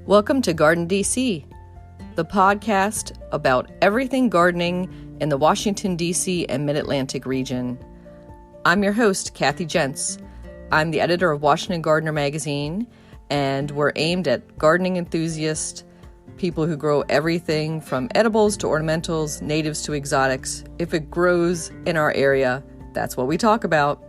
Welcome to Garden DC, the podcast about everything gardening in the Washington, D.C. and Mid-Atlantic region. I'm your host, Kathy Jentz. I'm the editor of Washington Gardener magazine, and we're aimed at gardening enthusiasts, people who grow everything from edibles to ornamentals, natives to exotics. If it grows in our area, that's what we talk about.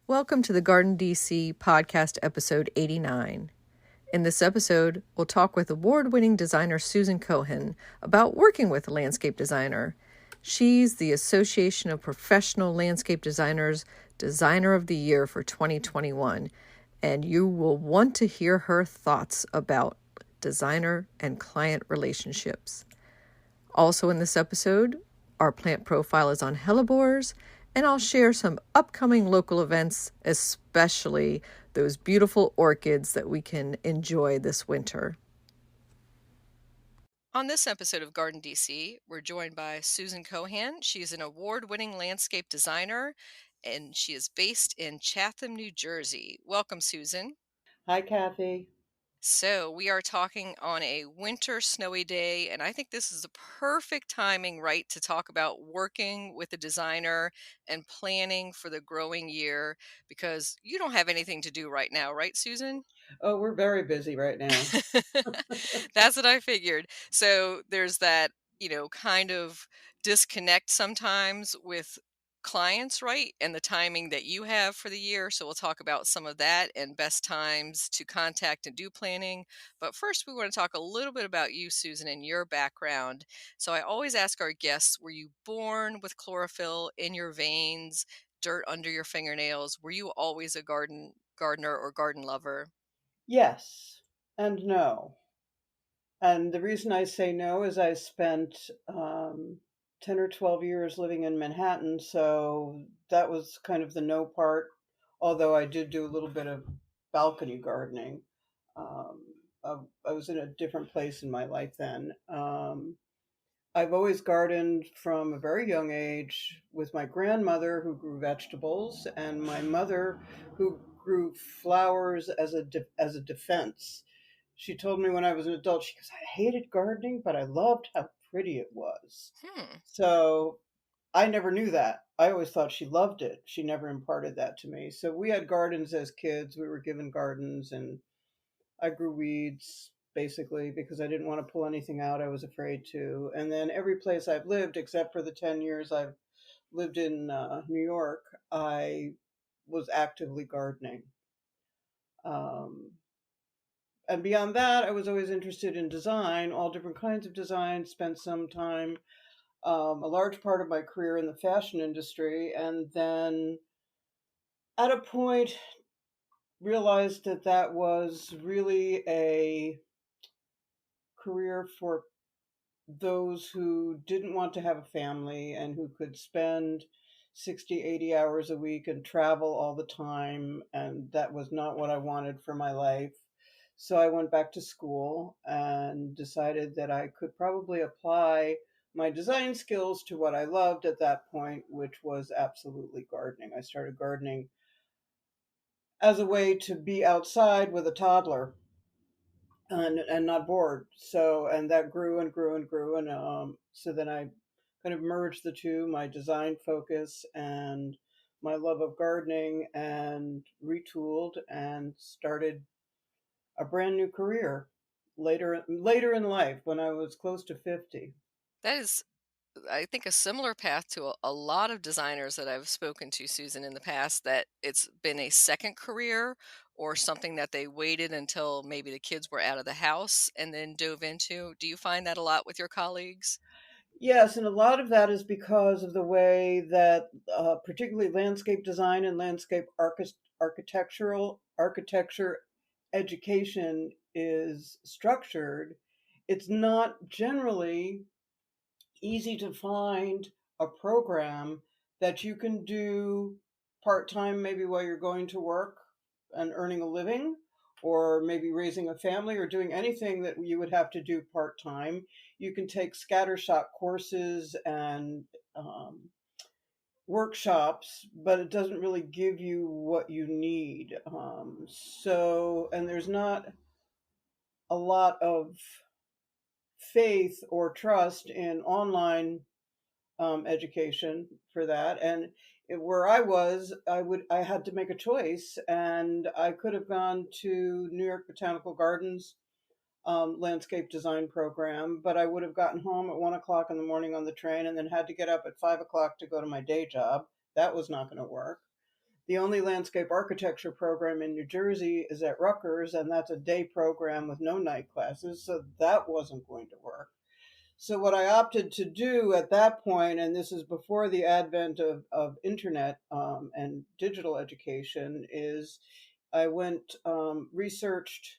Welcome to the Garden DC podcast episode 89. In this episode, we'll talk with award-winning designer Susan Cohan about working with a landscape designer. She's the Association of Professional Landscape Designers Designer of the Year for 2021, and you will want to hear her thoughts about designer and client relationships. Also in this episode, our plant profile is on hellebores, and I'll share some upcoming local events, especially those beautiful orchids that we can enjoy this winter. On this episode of Garden DC, we're joined by Susan Cohan. She is an award-winning landscape designer, and she is based in Chatham, New Jersey. Welcome, Susan. Hi, Kathy. So we are talking on a winter snowy day, and I think this is the perfect timing, right, to talk about working with a designer and planning for the growing year, because you don't have anything to do right now, right, Susan? Oh, we're very busy right now. That's what I figured. So there's that, kind of disconnect sometimes with clients, right? And the timing that you have for the year. So we'll talk about some of that and best times to contact and do planning. But first, we want to talk a little bit about you, Susan, and your background. So I always ask our guests, were you born with chlorophyll in your veins, dirt under your fingernails? Were you always a gardener or garden lover? Yes and no. And the reason I say no is I spent 10 or 12 years living in Manhattan, so that was kind of the no part, although I did do a little bit of balcony gardening. Um, I was in a different place in my life then. I've always gardened from a very young age with my grandmother who grew vegetables and my mother who grew flowers as as a defense. She told me when I was an adult, she goes, I hated gardening, but I loved how pretty it was. So I never knew that. I always thought she loved it. She never imparted that to me. So we had gardens as kids. We were given gardens and I grew weeds basically because I didn't want to pull anything out. I was afraid to. And then every place I've lived, except for the 10 years I've lived in New York, I was actively gardening. And beyond that, I was always interested in design, all different kinds of design, spent some time, a large part of my career in the fashion industry. And then at a point, realized that that was really a career for those who didn't want to have a family and who could spend 60, 80 hours a week and travel all the time. And that was not what I wanted for my life. So I went back to school and decided that I could probably apply my design skills to what I loved at that point, which was absolutely gardening. I started gardening as a way to be outside with a toddler and not bored. So, and that grew and grew and grew. And so then I kind of merged the two, my design focus and my love of gardening, and retooled and started a brand new career later in life when I was close to 50. That is, I think, a similar path to a lot of designers that I've spoken to, Susan, in the past, that it's been a second career or something that they waited until maybe the kids were out of the house and then dove into. Do you find that a lot with your colleagues? Yes, and a lot of that is because of the way that particularly landscape design and landscape architecture education is structured. It's not generally easy to find a program that you can do part-time, maybe while you're going to work and earning a living, or maybe raising a family or doing anything that you would have to do part-time. You can take scattershot courses and workshops, but it doesn't really give you what you need. And there's not a lot of faith or trust in online education for that. And where I was, I had to make a choice, and I could have gone to New York Botanical Gardens landscape design program, but I would have gotten home at 1 o'clock in the morning on the train and then had to get up at 5 o'clock to go to my day job. That was not going to work. The only landscape architecture program in New Jersey is at Rutgers, and that's a day program with no night classes, so that wasn't going to work. So what I opted to do at that point, and this is before the advent of internet and digital education, is I went researched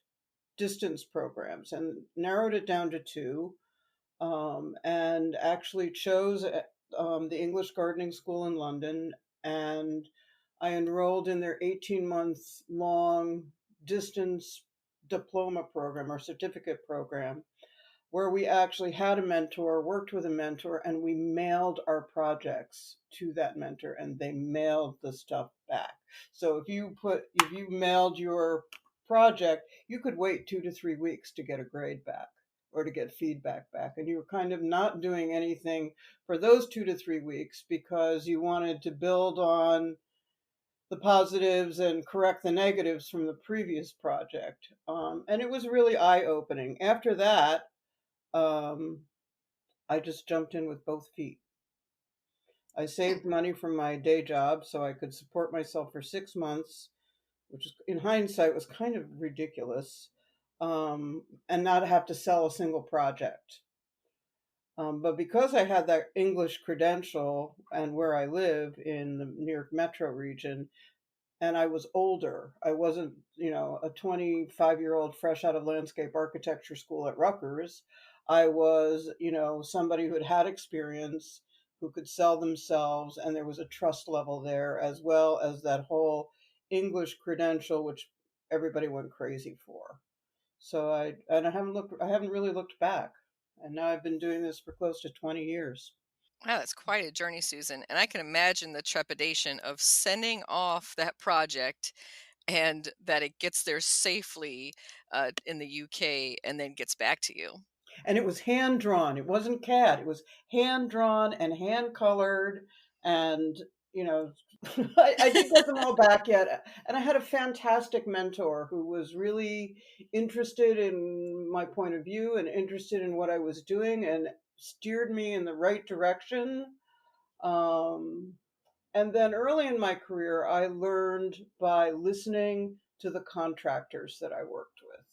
distance programs and narrowed it down to two, and actually chose the English Gardening School in London, and I enrolled in their 18-month long distance diploma program or certificate program, where we actually had a mentor, worked with a mentor, and we mailed our projects to that mentor, and they mailed the stuff back. So if you mailed your project, you could wait 2 to 3 weeks to get a grade back or to get feedback back. And you were kind of not doing anything for those 2 to 3 weeks because you wanted to build on the positives and correct the negatives from the previous project. And it was really eye opening. After that, um, I just jumped in with both feet. I Hmm. saved money from my day job so I could support myself for 6 months, which in hindsight was kind of ridiculous, and not have to sell a single project. But because I had that English credential and where I live in the New York metro region, and I was older. I wasn't, a 25-year-old fresh out of landscape architecture school at Rutgers. I was, somebody who had had experience, who could sell themselves, and there was a trust level there, as well as that whole English credential, which everybody went crazy for. So I haven't really looked back. And now I've been doing this for close to 20 years. Wow, that's quite a journey, Susan. And I can imagine the trepidation of sending off that project and that it gets there safely in the UK and then gets back to you. And it was hand drawn. It wasn't CAD. It was hand drawn and hand colored. And, you know, I did get them all back yet. And I had a fantastic mentor who was really interested in my point of view and interested in what I was doing and steered me in the right direction. Um, and then early in my career, I learned by listening to the contractors that I worked with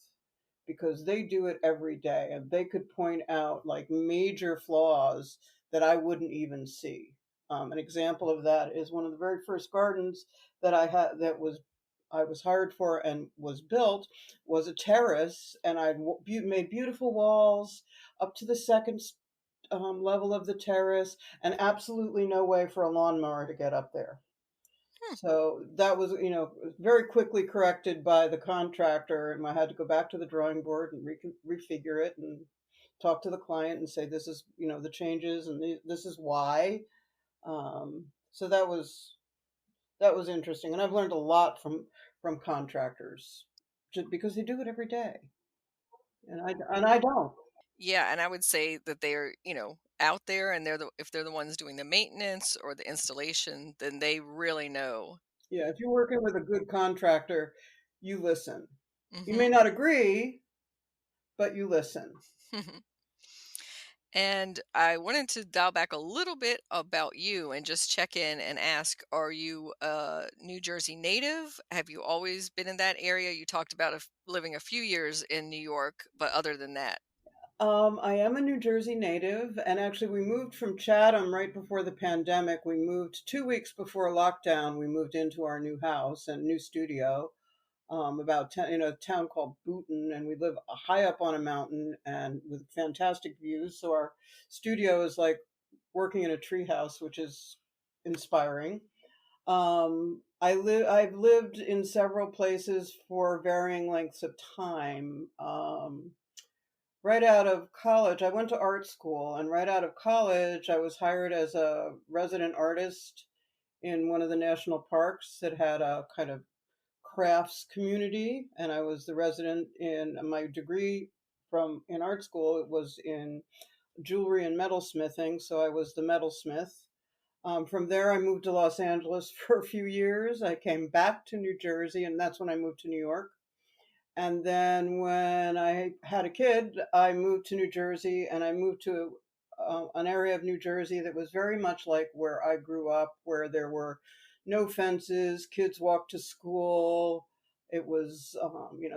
because they do it every day and they could point out like major flaws that I wouldn't even see. An example of that is one of the very first gardens that I was hired for and was built was a terrace, and made beautiful walls up to the second level of the terrace, and absolutely no way for a lawnmower to get up there. Hmm. So that was, very quickly corrected by the contractor, and I had to go back to the drawing board and refigure it and talk to the client and say, this is, the changes and this is why. So that was interesting, and I've learned a lot from contractors, just because they do it every day, and I don't. Yeah, and I would say that they're, out there and if they're the ones doing the maintenance or the installation, then they really know. Yeah, if you're working with a good contractor, you listen. You may Mhm. not agree, but you listen. And I wanted to dial back a little bit about you and just check in and ask, are you a New Jersey native? Have you always been in that area? You talked about living a few years in New York, but other than that. I am a New Jersey native, and actually, we moved from Chatham right before the pandemic. We moved 2 weeks before lockdown. We moved into our new house and new studio, about 10, in a town called Booton, and we live high up on a mountain and with fantastic views. So our studio is like working in a treehouse, which is inspiring. I've lived in several places for varying lengths of time. Right out of college, I went to art school, and right out of college, I was hired as a resident artist in one of the national parks that had a kind of crafts community, and I was the resident in my degree from in art school. It was in jewelry and metalsmithing, so I was the metalsmith. From there, I moved to Los Angeles for a few years. I came back to New Jersey, and that's when I moved to New York. And then when I had a kid, I moved to New Jersey, and I moved to an area of New Jersey that was very much like where I grew up, where there were no fences, kids walked to school. It was,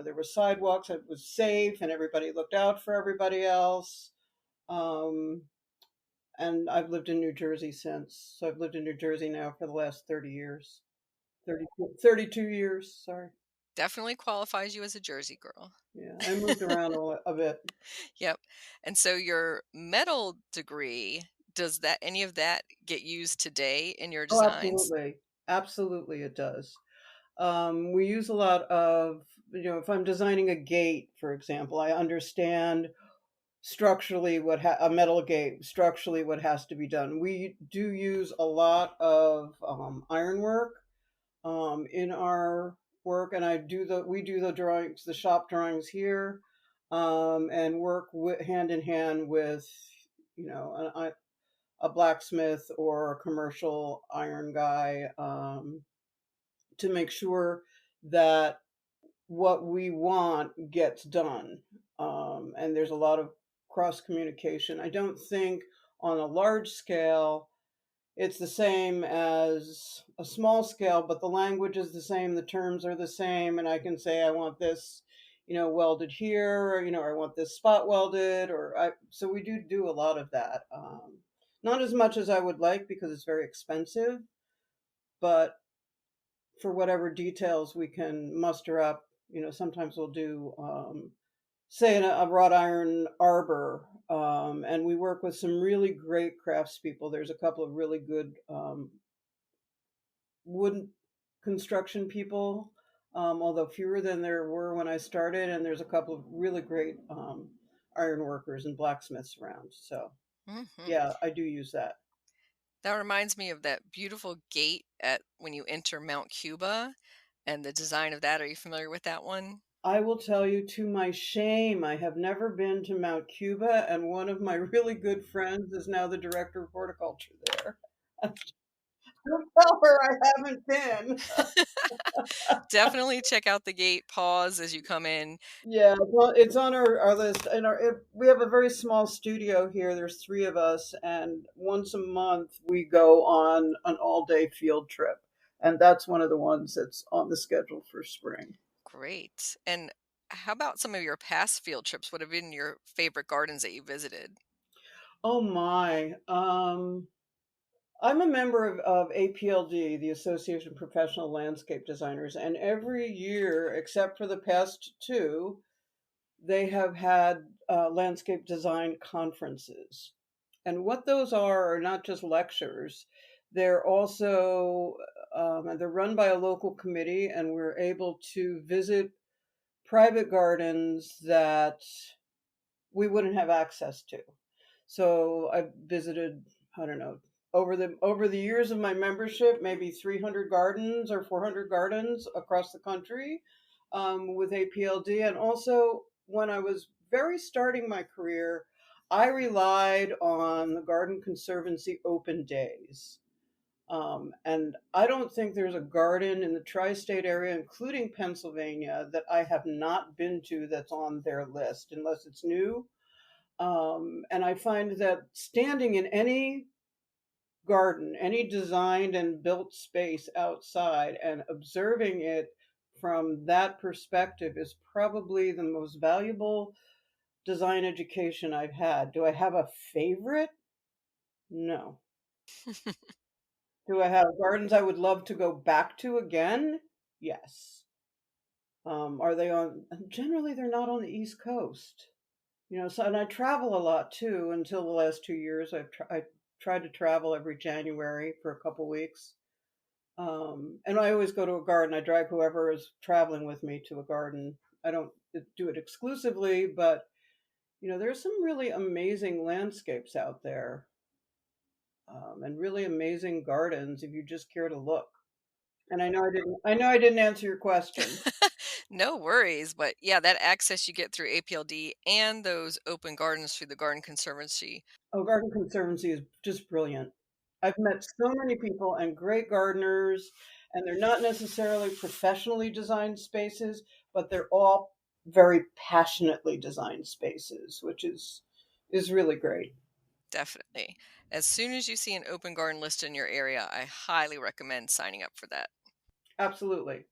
there were sidewalks, it was safe, and everybody looked out for everybody else. Um, and I've lived in New Jersey since. So I've lived in New Jersey now for the last 30 years. 32 years, sorry. Definitely qualifies you as a Jersey girl. Yeah, I moved around a bit. Yep. And so your metal degree, does that any of that get used today in your Oh, designs? absolutely. Absolutely, it does. We use a lot of, if I'm designing a gate, for example, I understand structurally a metal gate, structurally what has to be done. We do use a lot of ironwork in our work, and we do the drawings, the shop drawings here, and work hand in hand with, a blacksmith or a commercial iron guy, to make sure that what we want gets done. And there's a lot of cross communication. I don't think on a large scale it's the same as a small scale, but the language is the same, the terms are the same, and I can say I want this, welded here, or I want this spot welded, so we do a lot of that. Not as much as I would like because it's very expensive, but for whatever details we can muster up, sometimes we'll do, say, a wrought iron arbor, and we work with some really great craftspeople. There's a couple of really good wooden construction people, although fewer than there were when I started, and there's a couple of really great iron workers and blacksmiths around. So, Hmm. yeah, I do use that. That reminds me of that beautiful gate at when you enter Mount Cuba and the design of that. Are you familiar with that one? I will tell you, to my shame, I have never been to Mount Cuba, and one of my really good friends is now the director of horticulture there. Don't tell her I haven't been. Definitely check out the gate, pause as you come in. Yeah, well, it's on our list. And we have a very small studio here. There's three of us, and once a month we go on an all-day field trip, and that's one of the ones that's on the schedule for spring. Great. And how about some of your past field trips? What have been your favorite gardens that you visited? Oh my. I'm a member of APLD, the Association of Professional Landscape Designers, and every year, except for the past two, they have had landscape design conferences. And what those are not just lectures, they're also, and they're run by a local committee, and we're able to visit private gardens that we wouldn't have access to. So I visited, I don't know, over the years of my membership, maybe 300 gardens or 400 gardens across the country, with APLD. And also, when I was very starting my career, I relied on the Garden Conservancy open days. And I don't think there's a garden in the tri-state area, including Pennsylvania, that I have not been to that's on their list, unless it's new. And I find that standing in any garden, any designed and built space outside, and observing it from that perspective is probably the most valuable design education I've had. Do I have a favorite? No. Do I have gardens I would love to go back to again? Yes. Are they on? Generally, they're not on the East Coast. So, and I travel a lot too. Until the last 2 years, I tried to travel every January for a couple weeks. And I always go to a garden. I drag whoever is traveling with me to a garden. I don't do it exclusively, but there's some really amazing landscapes out there. and really amazing gardens if you just care to look. And I know I didn't answer your question. No worries, but yeah, that access you get through APLD and those open gardens through the Garden Conservancy. Oh, Garden Conservancy is just brilliant. I've met so many people and great gardeners, and they're not necessarily professionally designed spaces, but they're all very passionately designed spaces, which is really great. Definitely. As soon as you see an open garden list in your area, I highly recommend signing up for that. Absolutely.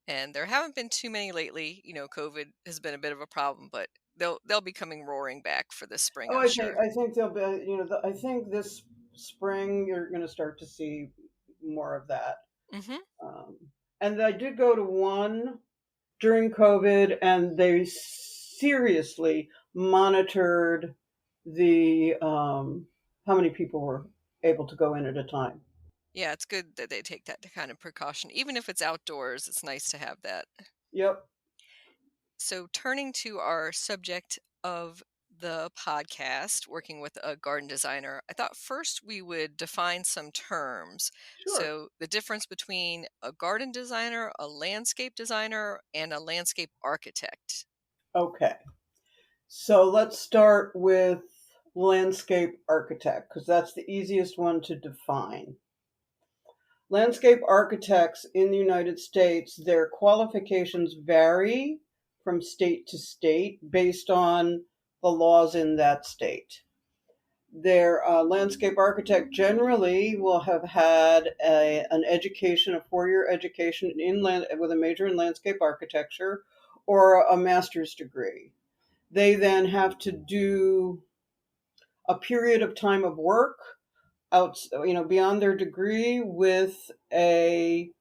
And there haven't been too many lately. COVID has been a bit of a problem, but they'll be coming roaring back for this spring, Oh, I'm I think sure. I think there'll be, I think this spring you're going to start to see more of that. Mm-hmm. Um, and I did go to one during COVID, and they seriously monitored the how many people were able to go in at a time. Yeah, it's good that they take that kind of precaution. Even if it's outdoors, it's nice to have that. Yep. So, turning to our subject of the podcast, working with a garden designer, I thought first we would define some terms. Sure. So, the difference between a garden designer, a landscape designer, and a landscape architect. Okay. So let's start with landscape architect because that's the easiest one to define. Landscape architects in the United States, their qualifications vary from state to state based on the laws in that state. Their landscape architect generally will have had an education, a 4-year education with a major in landscape architecture or a master's degree. They then have to do a period of time of work beyond their degree with a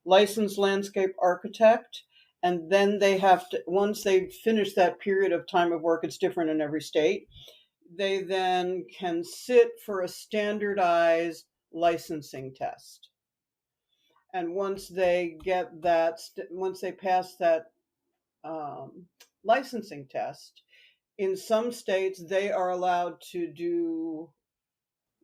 licensed landscape architect. And then they have to, once they finish that period of time of work, it's different in every state. They then can sit for a standardized licensing test. And once they pass that licensing test, in some states they are allowed to do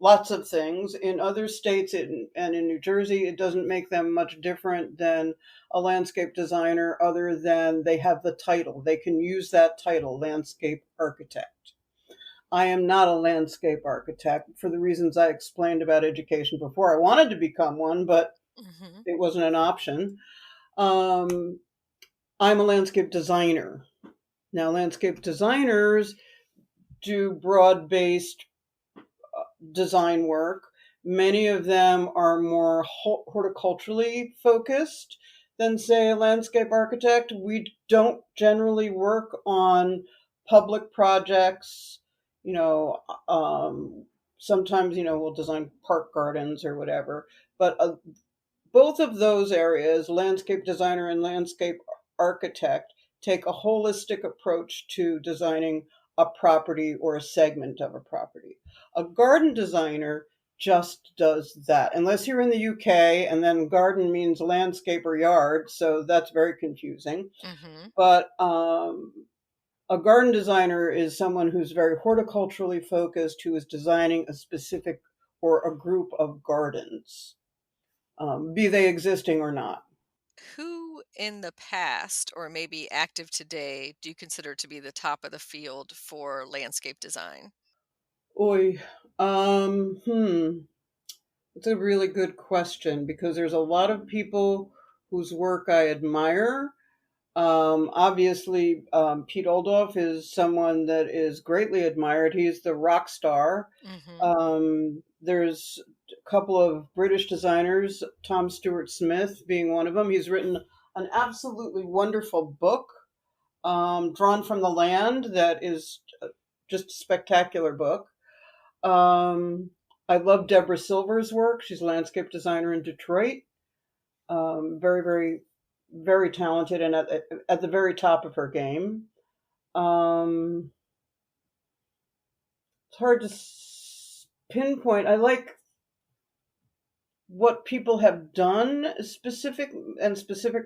lots of things. In other states and in New Jersey, it doesn't make them much different than a landscape designer, other than they have the title. They can use that title, landscape architect. I am not a landscape architect for the reasons I explained about education before. I wanted to become one, but Mm-hmm. it wasn't an option. I'm a landscape designer. Now, landscape designers do broad based design work. Many of them are more horticulturally focused than, say, a landscape architect. We don't generally work on public projects. You know, sometimes, we'll design park gardens or whatever. But both of those areas, landscape designer and landscape architect, take a holistic approach to designing a property or a segment of a property. A garden designer just does that, unless you're in the UK, and then garden means landscape or yard, so that's very confusing. Mm-hmm. But a garden designer is someone who's very horticulturally focused, who is designing a specific or a group of gardens, be they existing or not. Who in the past, or maybe active today, do you consider to be the top of the field for landscape design? Oy, it's a really good question because there's a lot of people whose work I admire. Obviously, Pete Oldorf is someone that is greatly admired. He's the rock star. Mm-hmm. There's a couple of British designers, Tom Stewart Smith being one of them. He's written an absolutely wonderful book, Drawn from the Land, that is just a spectacular book. I love Deborah Silver's work. She's a landscape designer in Detroit. Very, very, very talented and at the very top of her game. It's hard to pinpoint. I like what people have done, specific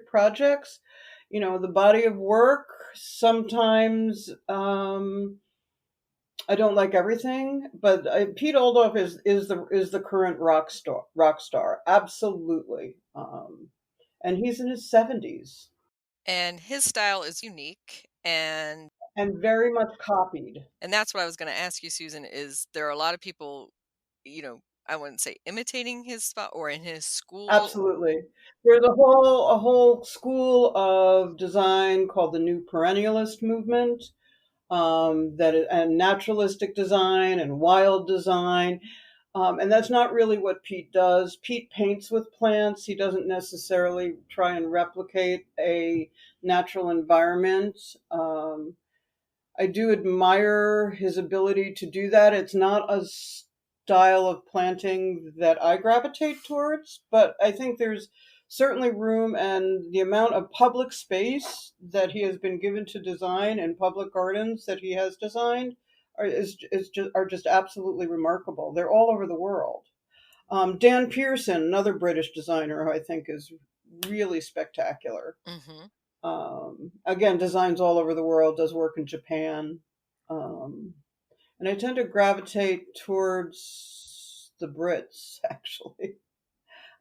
projects. The body of work. Sometimes I don't like everything, but Pete Oldoff is the current rock star, absolutely. And he's in his 70s And his style is unique, and very much copied. and that's what I was going to ask you, Susan. Is there are a lot of people, you know, I wouldn't say imitating his spot or in his school? Absolutely. There's a whole school of design called the New Perennialist movement, and naturalistic design and wild design. And that's not really what Pete does. Pete paints with plants. He doesn't necessarily try and replicate a natural environment. I do admire his ability to do that. It's not a style of planting that I gravitate towards, but I think there's certainly room, and the amount of public space that he has been given to design and public gardens that he has designed are just absolutely remarkable. They're all over the world. Dan Pearson, another British designer who I think is really spectacular. Mm-hmm. Again, designs all over the world, does work in Japan. Um, and I tend to gravitate towards the Brits, actually.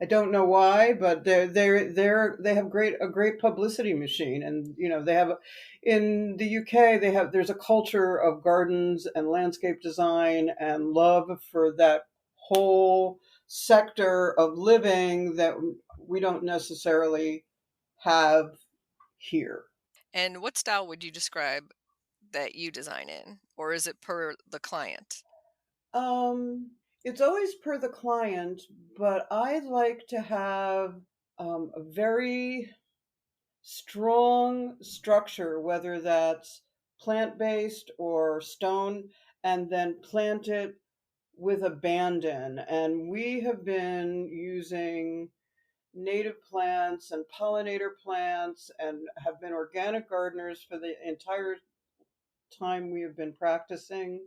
I don't know why, but they have a great publicity machine, and they have in the UK there's a culture of gardens and landscape design and love for that whole sector of living that we don't necessarily have here. And what style would you describe that you design in, or is it per the client? It's always per the client, but I like to have a very strong structure, whether that's plant based or stone, and then plant it with abandon. And we have been using native plants and pollinator plants and have been organic gardeners for the entire time we have been practicing.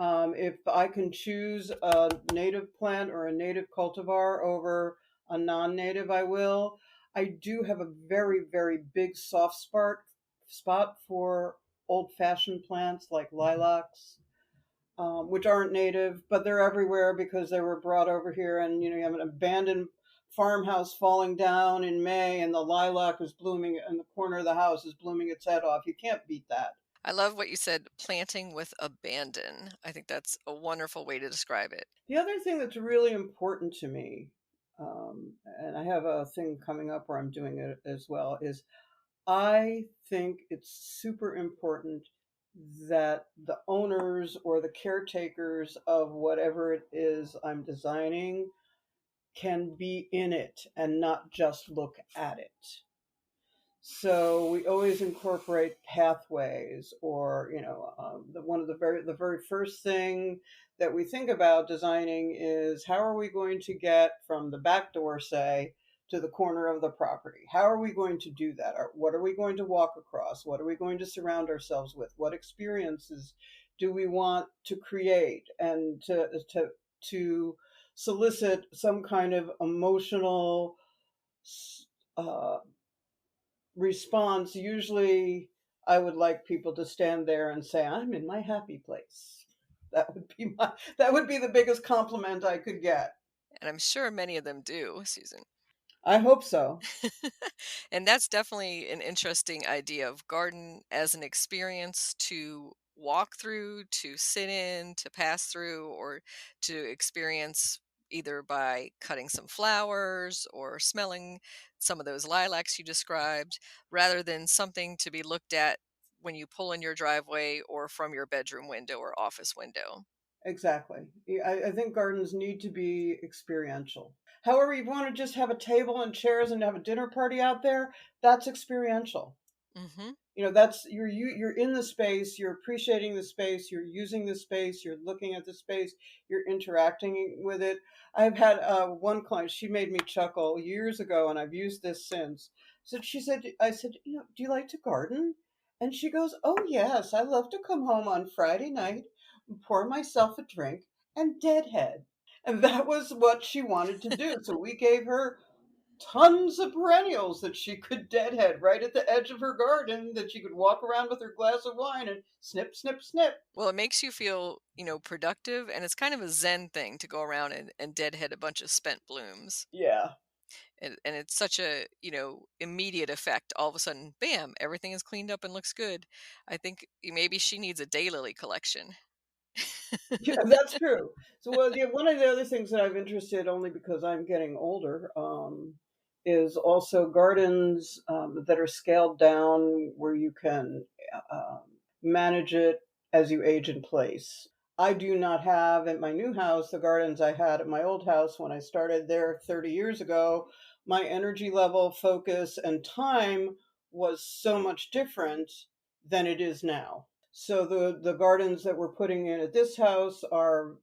If I can choose a native plant or a native cultivar over a non-native, I will. I do have a very, very big soft spot for old-fashioned plants like lilacs, which aren't native, but they're everywhere because they were brought over here. And you have an abandoned farmhouse falling down in May, and the lilac is blooming, and the corner of the house is blooming its head off. You can't beat that. I love what you said, planting with abandon. I think that's a wonderful way to describe it. The other thing that's really important to me, and I have a thing coming up where I'm doing it as well, is I think it's super important that the owners or the caretakers of whatever it is I'm designing can be in it and not just look at it. So we always incorporate pathways, or one of the very first thing that we think about designing is how are we going to get from the back door, say, to the corner of the property? How are we going to do that? What are we going to walk across? What are we going to surround ourselves with? What experiences do we want to create, and to solicit some kind of emotional uh, response? Usually I would like people to stand there and say, I'm in my happy place. That would be the biggest compliment I could get. And I'm sure many of them do, Susan. I hope so. And that's definitely an interesting idea of garden as an experience to walk through, to sit in, to pass through, or to experience either by cutting some flowers or smelling some of those lilacs you described, rather than something to be looked at when you pull in your driveway or from your bedroom window or office window. Exactly. I think gardens need to be experiential. However, you want to just have a table and chairs and have a dinner party out there, that's experiential. Hmm. That's you're in the space, you're appreciating the space, you're using the space, you're looking at the space, you're interacting with it. I've had one client, she made me chuckle years ago, and I've used this since. So I said, do you like to garden? And she goes, oh yes, I love to come home on Friday night and pour myself a drink and deadhead. And that was what she wanted to do. So we gave her tons of perennials that she could deadhead right at the edge of her garden, that she could walk around with her glass of wine and snip, snip, snip. Well, it makes you feel, productive, and it's kind of a zen thing to go around and deadhead a bunch of spent blooms. Yeah. And it's such a, immediate effect. All of a sudden, bam, everything is cleaned up and looks good. I think maybe she needs a daylily collection. Yeah, that's true. So, well, yeah, one of the other things that I'm interested, only because I'm getting older, is also gardens that are scaled down where you can manage it as you age in place. I do not have at my new house the gardens I had at my old house when I started there 30 years ago. My energy level, focus, and time was so much different than it is now. So the gardens that we're putting in at this house are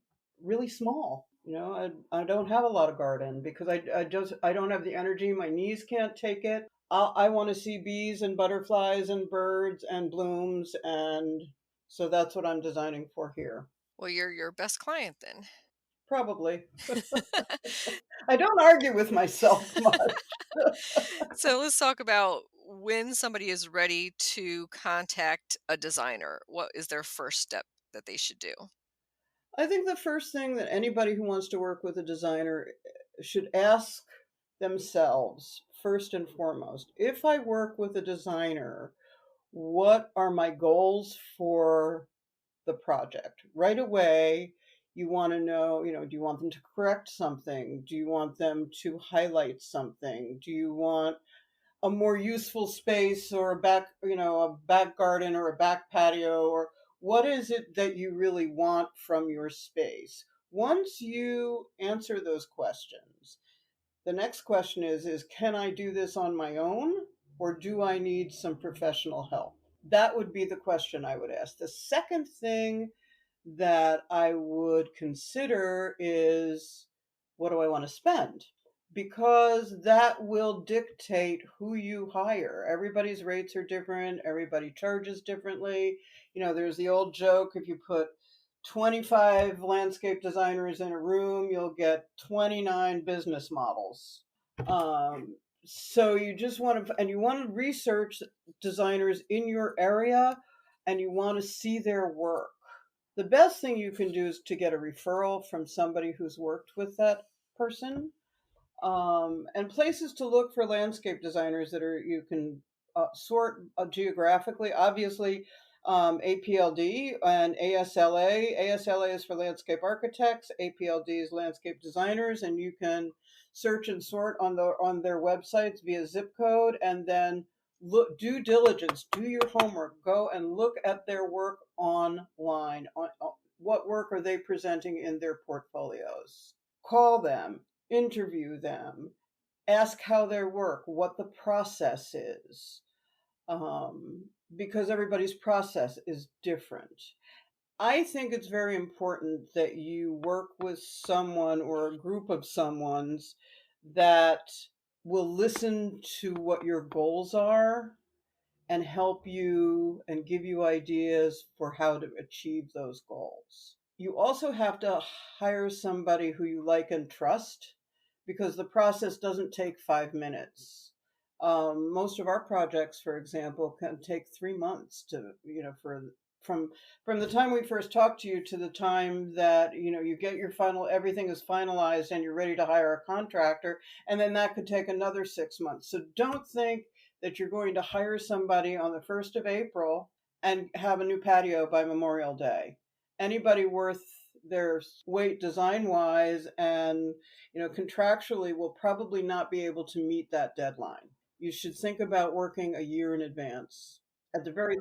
really small. I don't have a lot of garden because I don't have the energy. My knees can't take it. I want to see bees and butterflies and birds and blooms, and so that's what I'm designing for here. Well, you're your best client then. Probably. I don't argue with myself much. So let's talk about when somebody is ready to contact a designer. What is their first step that they should do? I think the first thing that anybody who wants to work with a designer should ask themselves, first and foremost, if I work with a designer, what are my goals for the project? Right away, you want to know, do you want them to correct something? Do you want them to highlight something? Do you want a more useful space, or a back garden or a back patio, or what is it that you really want from your space? Once you answer those questions, the next question is can I do this on my own, or do I need some professional help? That would be the question I would ask. The second thing that I would consider is, what do I want to spend? Because that will dictate who you hire. Everybody's rates are different, everybody charges differently. There's the old joke, if you put 25 landscape designers in a room, you'll get 29 business models. So you just want to, and you want to research designers in your area, and you want to see their work. The best thing you can do is to get a referral from somebody who's worked with that person, and places to look for landscape designers that you can sort geographically. Obviously, APLD and ASLA. ASLA is for landscape architects. APLD is landscape designers, and you can search and sort on their websites via zip code, and then look, due diligence, do your homework, go and look at their work online. What work are they presenting in their portfolios? Call them, interview them, ask how they work, what the process is, because everybody's process is different. I think it's very important that you work with someone or a group of someone's that will listen to what your goals are and help you and give you ideas for how to achieve those goals. You also have to hire somebody who you like and trust, because the process doesn't take 5 minutes. Most of our projects, for example, can take 3 months to, from the time we first talk to you to the time that you get your final, everything is finalized and you're ready to hire a contractor, and then that could take another 6 months. So don't think that you're going to hire somebody on the 1st of April and have a new patio by Memorial Day. Anybody worth their weight design wise and contractually will probably not be able to meet that deadline. You should think about working a year in advance. At the very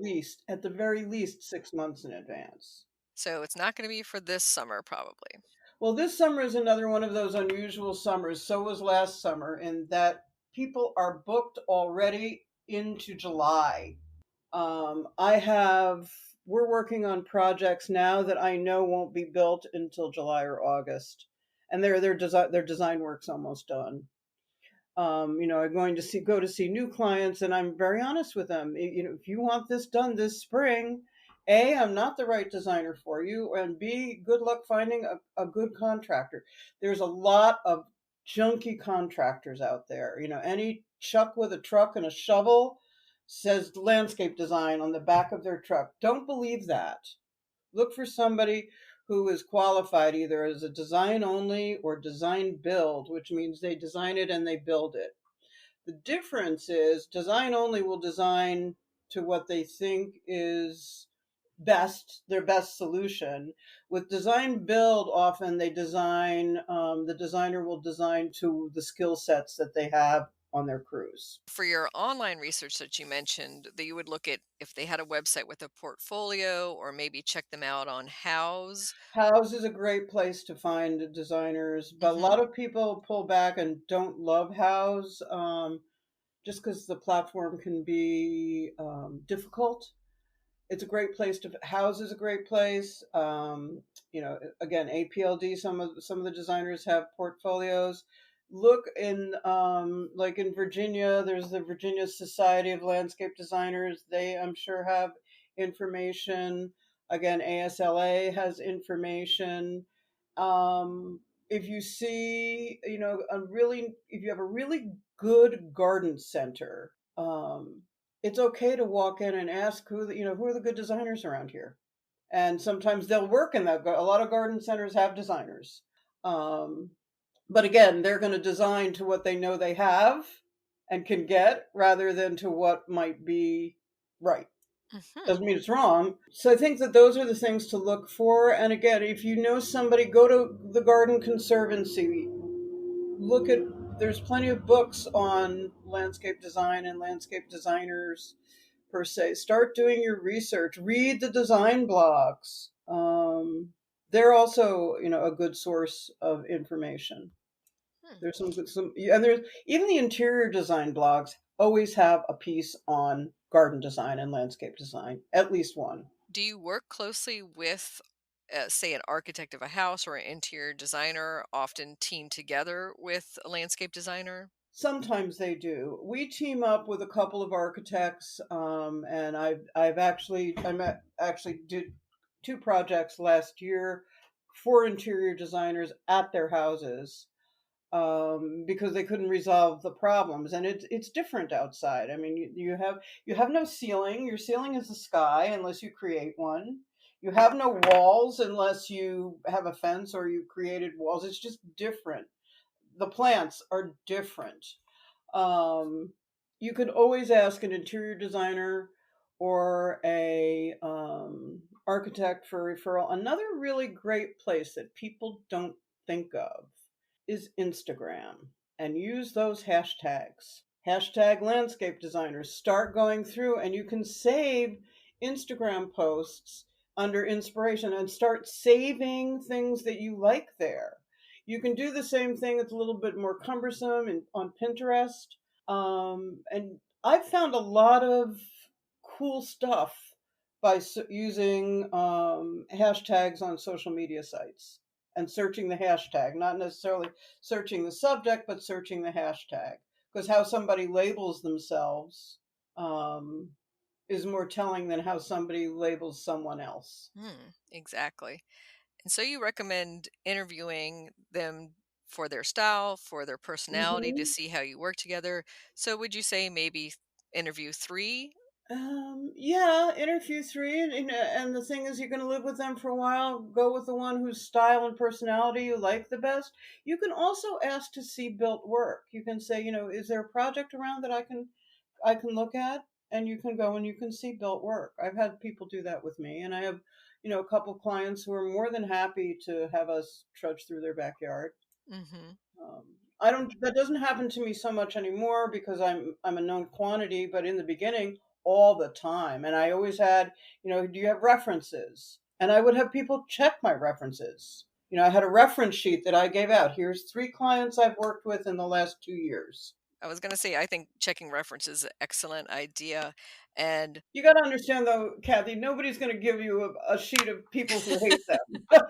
least 6 months in advance. So it's not going to be for this summer, probably. Well, this summer is another one of those unusual summers. So was last summer, in that people are booked already into July. We're working on projects now that I know won't be built until July or August, and their design work's almost done. I'm going to go to see new clients, and I'm very honest with them. If you want this done this spring, A, I'm not the right designer for you, and B, good luck finding a good contractor. There's a lot of junky contractors out there. Any chuck with a truck and a shovel says landscape design on the back of their truck. Don't believe that. Look for somebody who is qualified either as a design only or design build, which means they design it and they build it. The difference is design only will design to what they think is their best solution. With design build, often the designer will design to the skill sets that they have on their crews. For your online research that you mentioned, that you would look at if they had a website with a portfolio or maybe check them out on House. House is a great place to find designers, but a Hmm. lot of people pull back and don't love House, just because the platform can be difficult. It's a great place to House is a great place. Again, APLD. Some of the designers have portfolios. Look in like in Virginia. There's the Virginia Society of Landscape Designers. They, I'm sure, have information. Again, ASLA has information. If you see, if you have a really good garden center, it's okay to walk in and ask who are the good designers around here. And sometimes they'll work in that. A lot of garden centers have designers. Um, but again, they're going to design to what they know they have and can get rather than to what might be right. Hmm. Doesn't mean it's wrong. So I think that those are the things to look for. And again, if you know somebody, go to the Garden Conservancy. Look at, there's plenty of books on landscape design and landscape designers per se. Start doing your research. Read the design blogs. They're also, a good source of information. Hmm. There's and there's even the interior design blogs always have a piece on garden design and landscape design, at least one. Do you work closely with, say, an architect of a house or an interior designer, often team together with a landscape designer? Sometimes they do. We team up with a couple of architects, and actually did two projects last year for interior designers at their houses, because they couldn't resolve the problems, and it's different outside. I mean, you have no ceiling. Your ceiling is the sky unless you create one. You have no walls unless you have a fence or you created walls. It's just different. The plants are different. Um, you can always ask an interior designer or a architect for referral. Another really great place that people don't think of is Instagram, and use those hashtags. Hashtag landscape designers. Start going through, and you can save Instagram posts under inspiration and start saving things that you like there. You can do the same thing. It's a little bit more cumbersome on Pinterest. And I've found a lot of cool stuff by using hashtags on social media sites and searching the hashtag, not necessarily searching the subject, but searching the hashtag. Because how somebody labels themselves um, is more telling than how somebody labels someone else. Exactly. And so you recommend interviewing them for their style, for their personality to Hmm. see how you work together. So would you say maybe interview three? Yeah, interview three, and the thing is, you're going to live with them for a while. Go with the one whose style and personality you like the best. You can also ask to see built work. You can say, is there a project around that I can look at, and you can go and you can see built work. I've had people do that with me, and I have, a couple clients who are more than happy to have us trudge through their backyard. Mm-hmm. I don't. That doesn't happen to me so much anymore because I'm a known quantity. But in the beginning, all the time, and I always had, do you have references? And I would have people check my references. I had a reference sheet that I gave out. Here's 3 clients I've worked with in the last 2 years. I was going to say, I think checking references is an excellent idea. And You got to understand, though, Kathy, nobody's going to give you a sheet of people who hate them.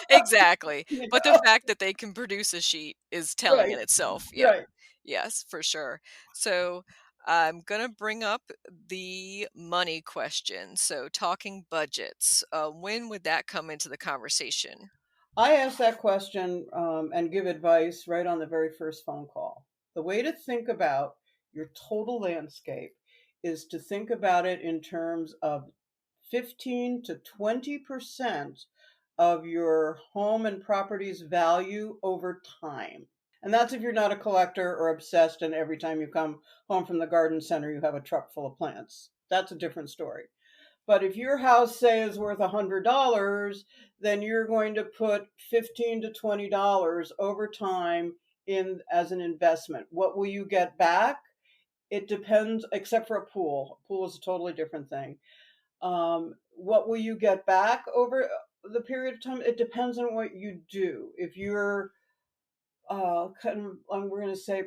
exactly. You But the know? fact that they can produce a sheet is telling Right, in itself. Yep. right. Yes, for sure. So I'm going to bring up the money question. So talking budgets, when would that come into the conversation? I ask that question and give advice right on the very first phone call. The way to think about your total landscape is to think about it in terms of 15 to 20% of your home and property's value over time. And that's if you're not a collector or obsessed and every time you come home from the garden center you have a truck full of plants. That's a different story. But if your house, say, is worth $100, then you're going to put $15 to $20 over time in as an investment. What will you get back? It depends, except for a pool. A pool is a totally different thing. What will you get back over the period of time? It depends on what you do. If you're, we're going to say,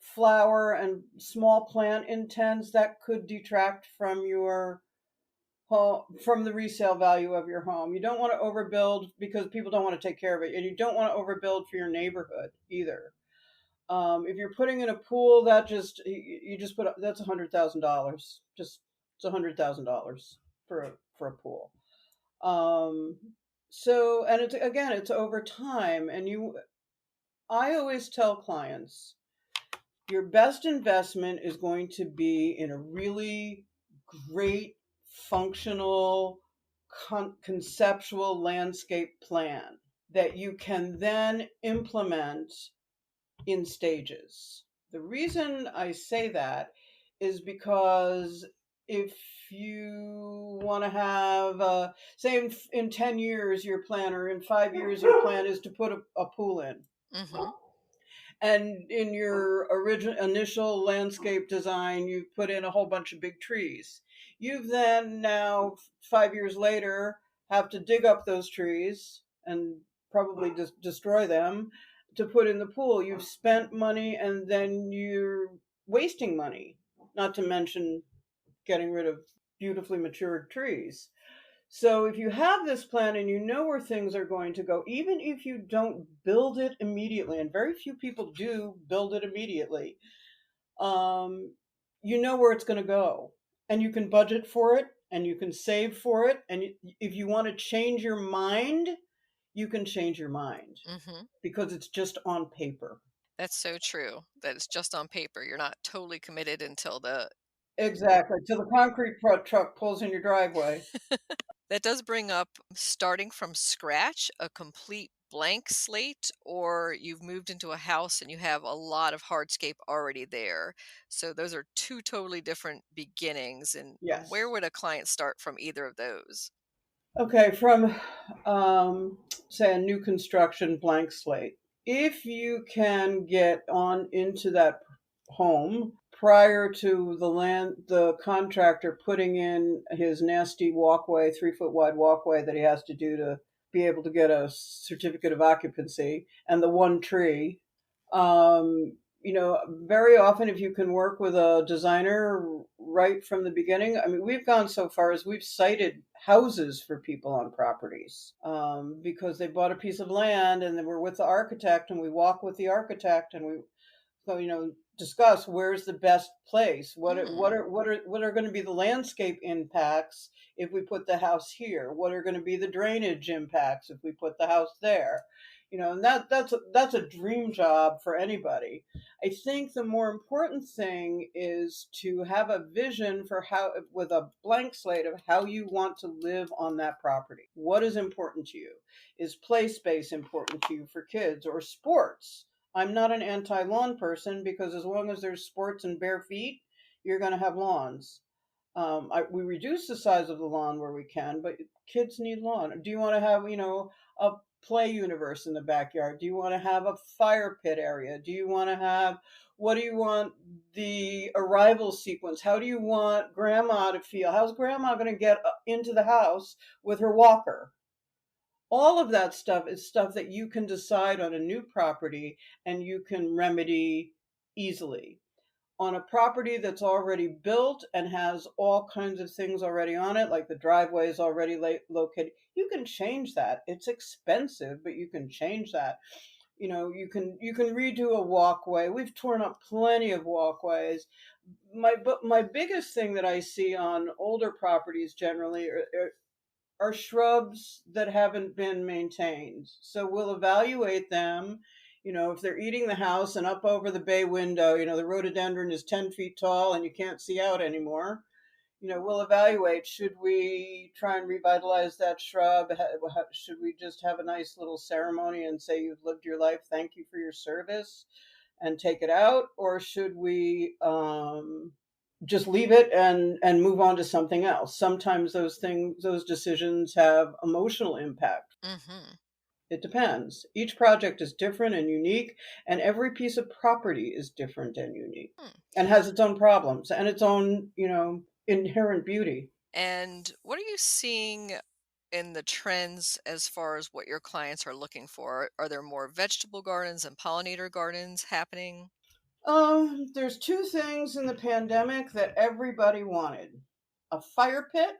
flower and small plant intense, that could detract from your home, from the resale value of your home. You don't want to overbuild because people don't want to take care of it, and you don't want to overbuild for your neighborhood either. If you're putting in a pool, that just you just put that's $100,000. Just it's $100,000 for a pool. Um, so and it's again it's over time, and I always tell clients your best investment is going to be in a really great, functional, conceptual landscape plan that you can then implement in stages. The reason I say that is because if you want to have, say, in 10 years, your plan, or in 5 years, your plan is to put a pool in. Mm-hmm. And in your initial landscape design, you put in a whole bunch of big trees. You've then now 5 years later have to dig up those trees and probably just destroy them to put in the pool. You've spent money and then you're wasting money, not to mention getting rid of beautifully matured trees. So if you have this plan and you know where things are going to go, even if you don't build it immediately, and very few people do build it immediately, you know where it's going to go, and you can budget for it, and you can save for it, and if you want to change your mind, you can change your mind Mm-hmm. because it's just on paper. That's so true. That it's just on paper. You're not totally committed until the. Exactly. Till the concrete truck pulls in your driveway. That does bring up starting from scratch, a complete blank slate, or you've moved into a house and you have a lot of hardscape already there. So those are two totally different beginnings. And where Yes. would a client start from either of those? Okay, from say a new construction blank slate. If you can get on into that home prior to the contractor putting in his nasty walkway, 3 foot wide walkway that he has to do to be able to get a certificate of occupancy, and the one tree, very often if you can work with a designer right from the beginning, I mean, we've gone so far as we've cited houses for people on properties because they bought a piece of land and then we're with the architect and we walk with the architect and we so discuss where's the best place, Hmm. what are going to be the landscape impacts if we put the house here, what are going to be the drainage impacts if we put the house there, and that's a dream job for anybody. I think the more important thing is to have a vision for how, with a blank slate, of how you want to live on that property. What is important to you? Is play space important to you for kids, or sports? I'm not an anti-lawn person because as long as there's sports and bare feet, you're going to have lawns. We reduce the size of the lawn where we can, but kids need lawn. Do you want to have, a play universe in the backyard? Do you want to have a fire pit area? Do you want to have, what do you want the arrival sequence? How do you want grandma to feel? How's grandma going to get into the house with her walker? All of that stuff is stuff that you can decide on a new property and you can remedy easily. On a property that's already built and has all kinds of things already on it, like the driveway is already located, you can change that. It's expensive, but you can change that. You can redo a walkway. We've torn up plenty of walkways. My biggest thing that I see on older properties generally are shrubs that haven't been maintained. So we'll evaluate them. If they're eating the house and up over the bay window, the rhododendron is 10 feet tall and you can't see out anymore. We'll evaluate, should we try and revitalize that shrub? Should we just have a nice little ceremony and say, you've lived your life, thank you for your service, and take it out? Or should we just leave it and move on to something else? Sometimes those decisions have emotional impact. Mm-hmm. It depends. Each project is different and unique, and every piece of property is different and unique Hmm. and has its own problems and its own, inherent beauty. And what are you seeing in the trends as far as what your clients are looking for? Are there more vegetable gardens and pollinator gardens happening? There's two things in the pandemic that everybody wanted: a fire pit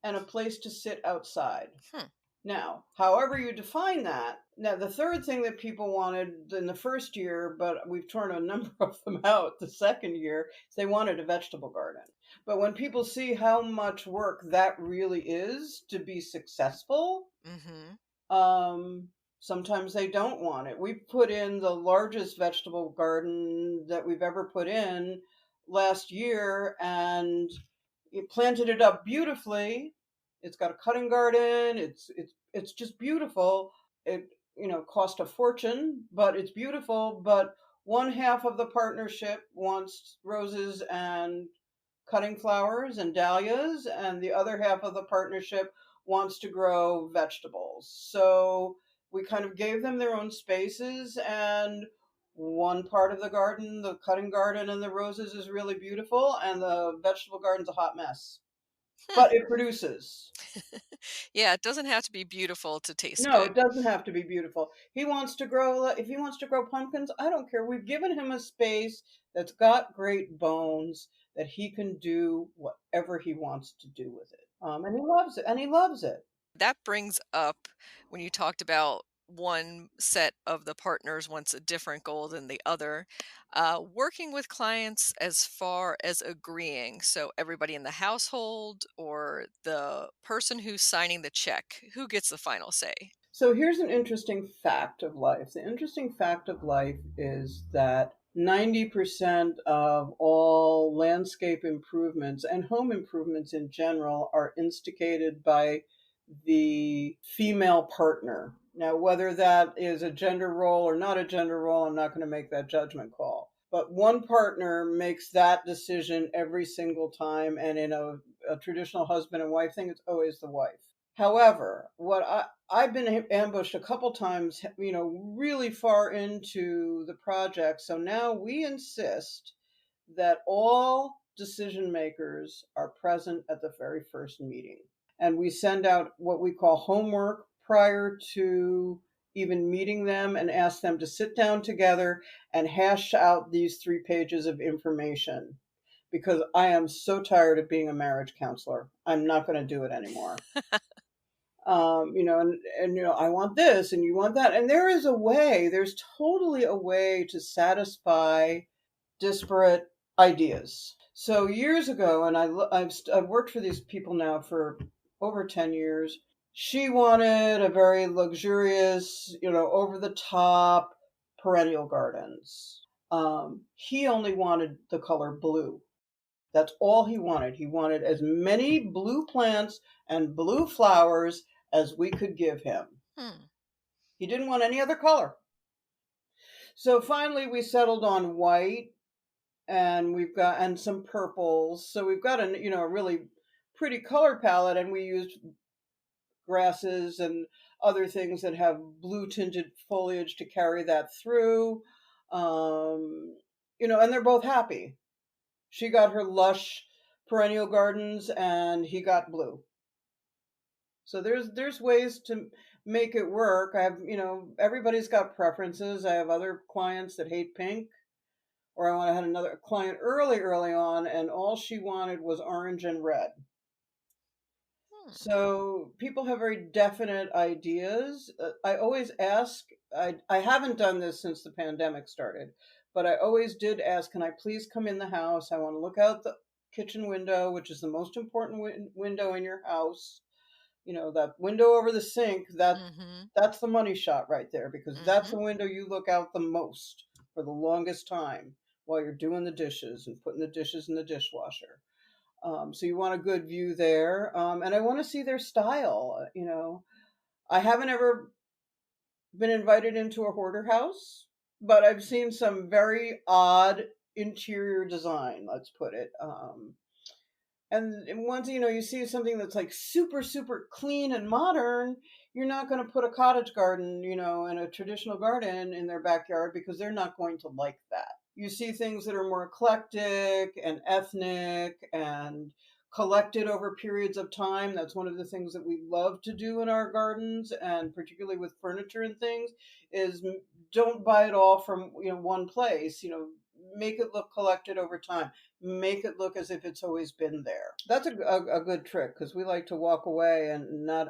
and a place to sit outside. Hmm. Now, however you define that, now the third thing that people wanted in the first year, but we've torn a number of them out the second year, is they wanted a vegetable garden. But when people see how much work that really is to be successful, Mm-hmm. um, sometimes they don't want it. We put in the largest vegetable garden that we've ever put in last year, and it planted it up beautifully. It's got a cutting garden. It's just beautiful. It cost a fortune, but it's beautiful. But one half of the partnership wants roses and cutting flowers and dahlias, and the other half of the partnership wants to grow vegetables. So we kind of gave them their own spaces, and one part of the garden, the cutting garden and the roses, is really beautiful, and the vegetable garden's a hot mess. Hmm. But it produces. Yeah, it doesn't have to be beautiful to taste No, good. it doesn't have to be beautiful. If he wants to grow pumpkins, I don't care. We've given him a space that's got great bones that he can do whatever he wants to do with it. And he loves it. And he loves it. That brings up when you talked about one set of the partners wants a different goal than the other. Working with clients as far as agreeing. So, everybody in the household or the person who's signing the check, who gets the final say? So here's an interesting fact of life. The interesting fact of life is that 90% of all landscape improvements and home improvements in general are instigated by the female partner. Now, whether that is a gender role or not a gender role, I'm not going to make that judgment call. But one partner makes that decision every single time. And in a traditional husband and wife thing, it's always the wife. However, I've been ambushed a couple times, really far into the project. So now we insist that all decision makers are present at the very first meeting. And we send out what we call homework prior to even meeting them, and ask them to sit down together and hash out these 3 pages of information, because I am so tired of being a marriage counselor. I'm not going to do it anymore. I want this and you want that. And there's totally a way to satisfy disparate ideas. So years ago, and I've worked for these people now for over 10 years. She wanted a very luxurious, over the top perennial gardens. He only wanted the color blue. That's all he wanted. He wanted as many blue plants and blue flowers as we could give him. Hmm. He didn't want any other color. So finally we settled on white, and and some purples. So we've got a really pretty color palette, and we used grasses and other things that have blue tinted foliage to carry that through. And they're both happy. She got her lush perennial gardens and he got blue. So there's ways to make it work. I have, everybody's got preferences. I have other clients that hate pink, or I had another client early on, and all she wanted was orange and red. Hmm. So people have very definite ideas. I always ask, I haven't done this since the pandemic started, but I always did ask, can I please come in the house? I want to look out the kitchen window, which is the most important window in your house. that window over the sink, Mm-hmm. that's the money shot right there, because that's Mm-hmm. the window you look out the most for the longest time while you're doing the dishes and putting the dishes in the dishwasher. So you want a good view there. And I want to see their style. I haven't ever been invited into a hoarder house, but I've seen some very odd interior design, let's put it. And once you see something that's like super, super clean and modern, you're not going to put a cottage garden, and a traditional garden in their backyard, because they're not going to like that. You see things that are more eclectic and ethnic and collected over periods of time. That's one of the things that we love to do in our gardens, and particularly with furniture and things, is don't buy it all from one place. Make it look collected over time. Make it look as if it's always been there. That's a good trick, because we like to walk away and not.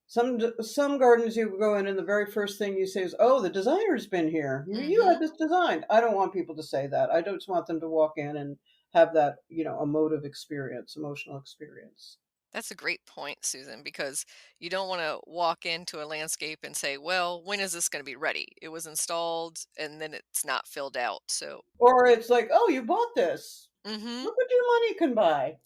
Some gardens you go in and the very first thing you say is, "Oh, the designer's been here. You Mm-hmm. had this designed." I don't want people to say that. I just want them to walk in and have that emotive experience, emotional experience. That's a great point, Susan, because you don't want to walk into a landscape and say, well, when is this going to be ready? It was installed and then it's not filled out. So, Or it's like, "Oh, you bought this. mm-hmm. Look what your money can buy."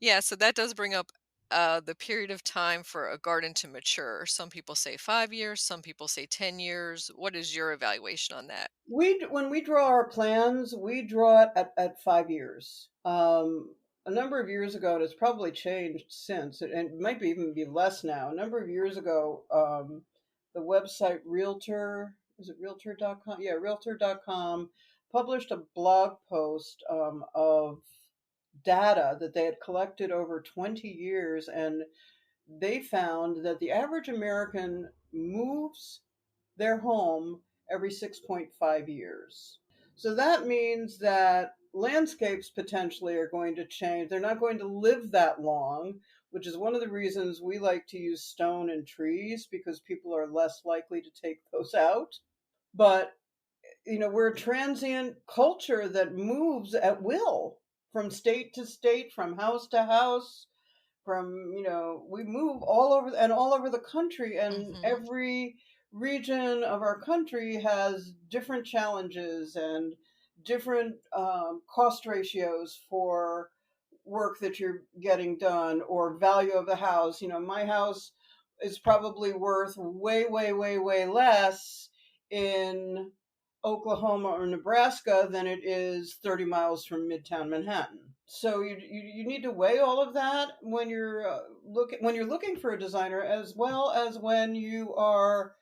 Yeah, so that does bring up the period of time for a garden to mature. Some people say 5 years, some people say 10 years. What is your evaluation on that? When we draw our plans, we draw it at 5 years. A number of years ago, and it's probably changed since, and it might be even be less now. A number of years ago, the website Realtor, is it Realtor.com? Yeah, Realtor.com published a blog post of data that they had collected over 20 years, and they found that the average American moves their home every 6.5 years. So that means that landscapes potentially are going to change. They're not going to live that long, which is one of the reasons we like to use stone and trees, because people are less likely to take those out. But, we're a transient culture that moves at will from state to state, from house to house, we move all over the country, and Mm-hmm. every region of our country has different challenges and different cost ratios for work that you're getting done, or value of the house. My house is probably worth way, way, way, way less in Oklahoma or Nebraska than it is 30 miles from Midtown Manhattan. So you need to weigh all of that when you're looking for a designer, as well as when you are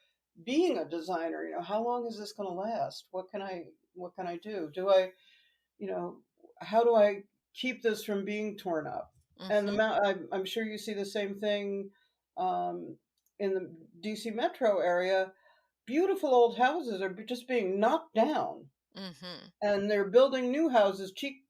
being a designer. How long is this going to last? What can I do? Do I you know how do I keep this from being torn up? And Mm-hmm. I'm sure you see the same thing um, in the DC metro area. Beautiful old houses are just being knocked down, Mm-hmm. and they're building new houses cheap,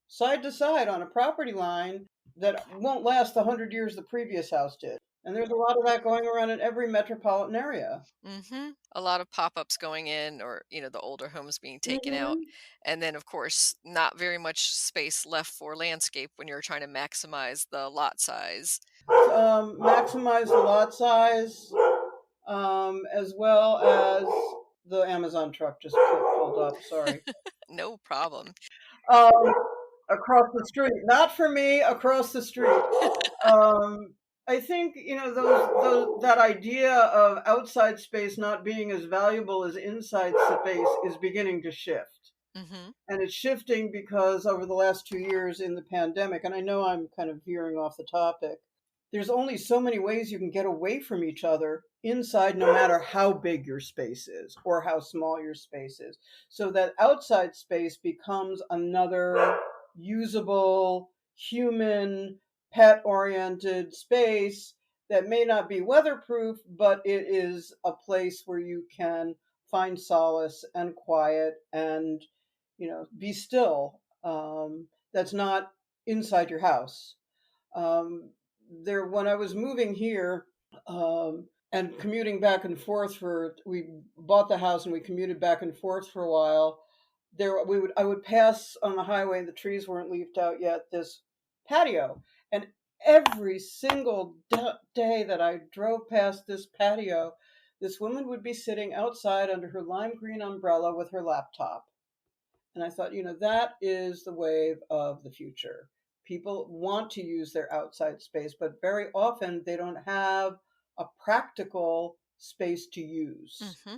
side to side on a property line that won't last the 100 years the previous house did. And there's a lot of that going around in every metropolitan area. Mm-hmm. A lot of pop-ups going in, or the older homes being taken out. Hmm. And then of course not very much space left for landscape when you're trying to maximize the lot size. Maximize the lot size, as well as the Amazon truck just pulled up. Sorry. No problem. Um, Across the street, not for me. Across the street. Um, I think those that idea of outside space not being as valuable as inside space is beginning to shift. Mm-hmm. And it's shifting because over the last 2 years in the pandemic, and I know I'm kind of veering off the topic, there's only so many ways you can get away from each other inside, no matter how big your space is or how small your space is. So that outside space becomes another usable, human, pet oriented space that may not be weatherproof, but it is a place where you can find solace and quiet and be still. That's not inside your house. When I was moving here, and commuting back and forth, we bought the house and we commuted back and forth for a while. I would pass on the highway, the trees weren't leafed out yet, this patio, And every single day that I drove past this patio, this woman would be sitting outside under her lime green umbrella with her laptop. And I thought, that is the wave of the future. People want to use their outside space, but very often they don't have a practical space to use. Mm-hmm.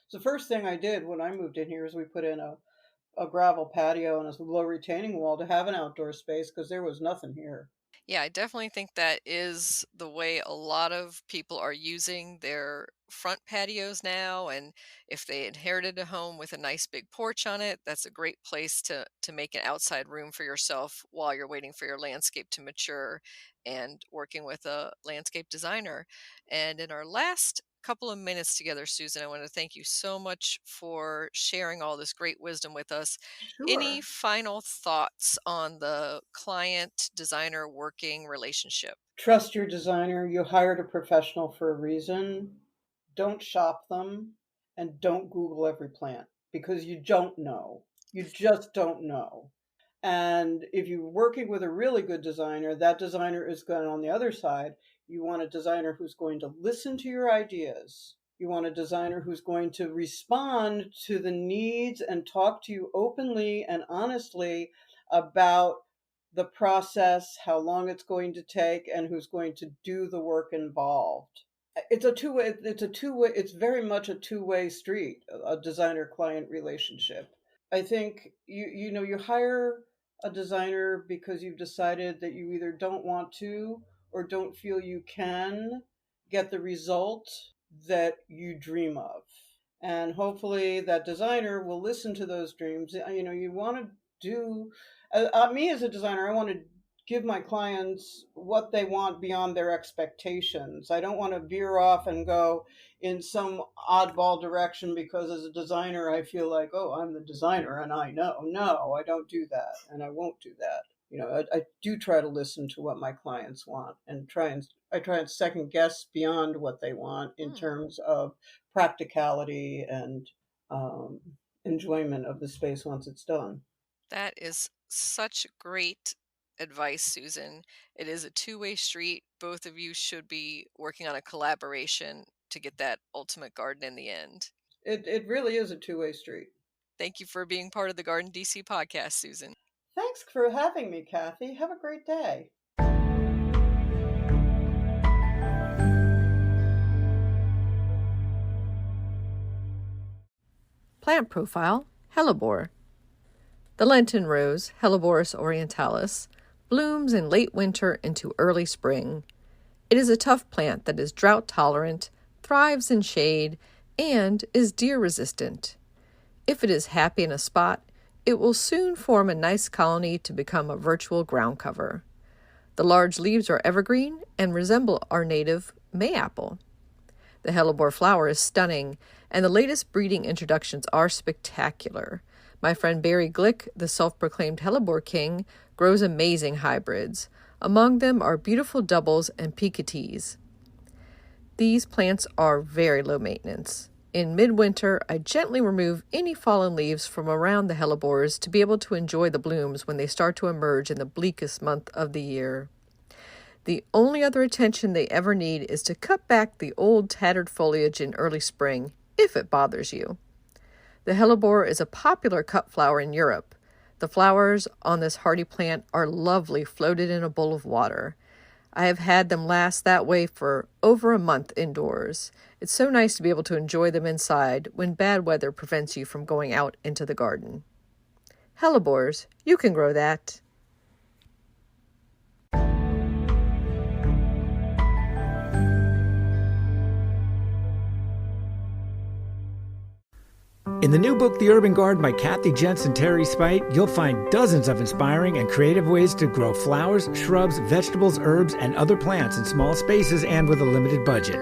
So the first thing I did when I moved in here is we put in a gravel patio and a low retaining wall to have an outdoor space because there was nothing here. Yeah, I definitely think that is the way a lot of people are using their front patios now. And if they inherited a home with a nice big porch on it, that's a great place to make an outside room for yourself while you're waiting for your landscape to mature and working with a landscape designer. And in our last couple of minutes together, Susan, I want to thank you so much for sharing all this great wisdom with us. Any Sure. final thoughts on the client designer working relationship? Trust your designer. You hired a professional for a reason. Don't shop them and don't Google every plant because you don't know. You just don't know. And if you're working with a really good designer, that designer is going on the other side. You want a designer who's going to listen to your ideas. You want a designer who's going to respond to the needs and talk to you openly and honestly about the process, how long it's going to take, and who's going to do the work involved. It's very much a two-way street, a designer client relationship. I think you hire a designer because you've decided that you either don't want to or don't feel you can get the result that you dream of. And hopefully that designer will listen to those dreams. You want to do, me as a designer, I want to give my clients what they want beyond their expectations. I don't want to veer off and go in some oddball direction because as a designer, I feel like, oh, I'm the designer and I know. No, I don't do that and I won't do that. I do try to listen to what my clients want and I try and second guess beyond what they want in terms of practicality and enjoyment of the space once it's done. That is such great advice, Susan. It is a two-way street. Both of you should be working on a collaboration to get that ultimate garden in the end. It really is a two-way street. Thank you for being part of the Garden DC podcast, Susan. Thanks for having me, Kathy. Have a great day. Plant profile, hellebore. The Lenten rose, Hellebores orientalis, blooms in late winter into early spring. It is a tough plant that is drought tolerant, thrives in shade, and is deer resistant. If it is happy in a spot, it will soon form a nice colony to become a virtual ground cover. The large leaves are evergreen and resemble our native mayapple. The hellebore flower is stunning, and the latest breeding introductions are spectacular. My friend Barry Glick, the self-proclaimed hellebore king, grows amazing hybrids. Among them are beautiful doubles and picotees. These plants are very low maintenance. In midwinter, I gently remove any fallen leaves from around the hellebores to be able to enjoy the blooms when they start to emerge in the bleakest month of the year. The only other attention they ever need is to cut back the old tattered foliage in early spring, if it bothers you. The hellebore is a popular cut flower in Europe. The flowers on this hardy plant are lovely floated in a bowl of water. I have had them last that way for over a month indoors. It's so nice to be able to enjoy them inside when bad weather prevents you from going out into the garden. Hellebores, you can grow that. In the new book, The Urban Garden by Kathy Jentz and Terry Spite, you'll find dozens of inspiring and creative ways to grow flowers, shrubs, vegetables, herbs, and other plants in small spaces and with a limited budget.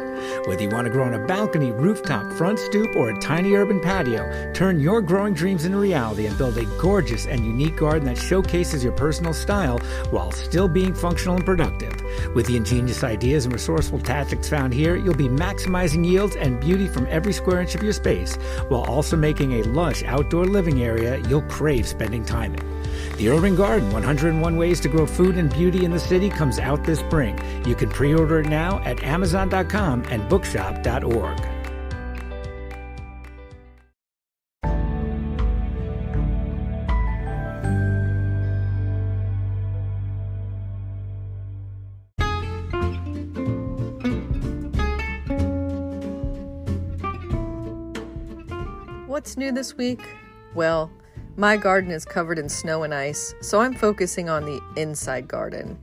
Whether you want to grow on a balcony, rooftop, front stoop, or a tiny urban patio, turn your growing dreams into reality and build a gorgeous and unique garden that showcases your personal style while still being functional and productive. With the ingenious ideas and resourceful tactics found here, you'll be maximizing yields and beauty from every square inch of your space, while also making a lush outdoor living area you'll crave spending time in. The Urban Garden, 101 Ways to Grow Food and Beauty in the City, comes out this spring. You can pre-order it now at Amazon.com and bookshop.org. What's new this week? Well, my garden is covered in snow and ice, so I'm focusing on the inside garden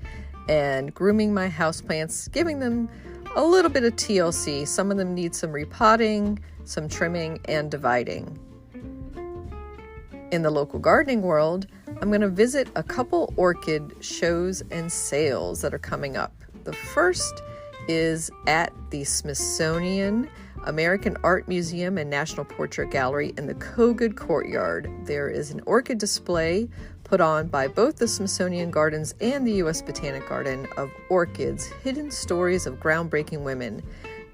and grooming my houseplants, giving them a little bit of TLC. Some of them need some repotting, some trimming, and dividing. In the local gardening world, I'm going to visit a couple orchid shows and sales that are coming up. The first is at the Smithsonian American Art Museum and National Portrait Gallery in the Kogut Courtyard. There is an orchid display put on by both the Smithsonian Gardens and the U.S. Botanic Garden of orchids, hidden stories of groundbreaking women.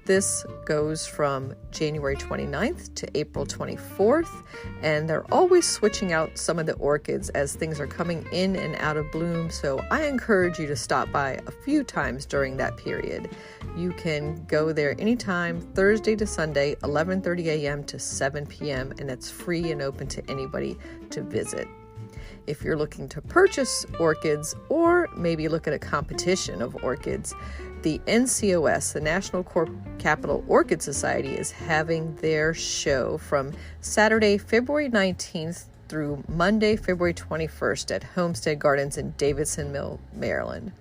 This goes from January 29th to April 24th, and they're always switching out some of the orchids as things are coming in and out of bloom, so I encourage you to stop by a few times during that period. You can go there anytime, Thursday to Sunday, 11:30 a.m. to 7 p.m., and it's free and open to anybody to visit. If you're looking to purchase orchids or maybe look at a competition of orchids, the NCOS, the National Capital Orchid Society, is having their show from Saturday, February 19th through Monday, February 21st at Homestead Gardens in Davidson Mill, Maryland.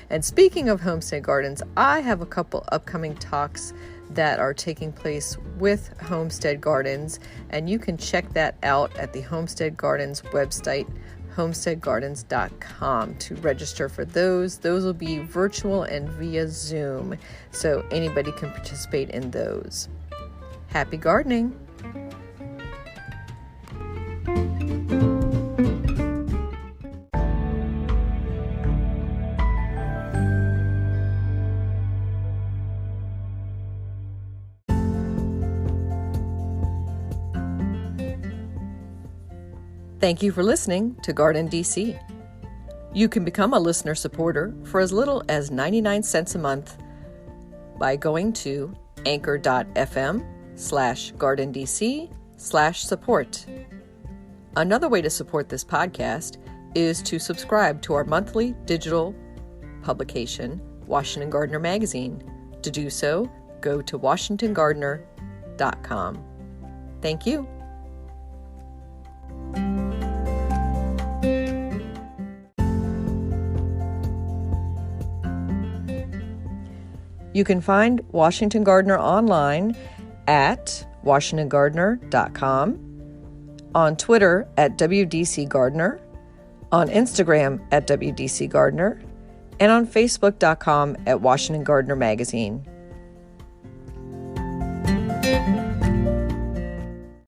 And speaking of Homestead Gardens, I have a couple upcoming talks that are taking place with Homestead Gardens, and you can check that out at the Homestead Gardens website, homesteadgardens.com, to register for those. Those will be virtual and via Zoom, so anybody can participate in those. Happy gardening! Thank you for listening to Garden DC. You can become a listener supporter for as little as 99 cents a month by going to anchor.fm/gardendc/support. Another way to support this podcast is to subscribe to our monthly digital publication, Washington Gardener Magazine. To do so, go to washingtongardener.com. Thank you. You can find Washington Gardener online at washingtongardener.com, on Twitter at WDC Gardener, on Instagram at WDC Gardener, and on Facebook.com at Washington Gardener Magazine.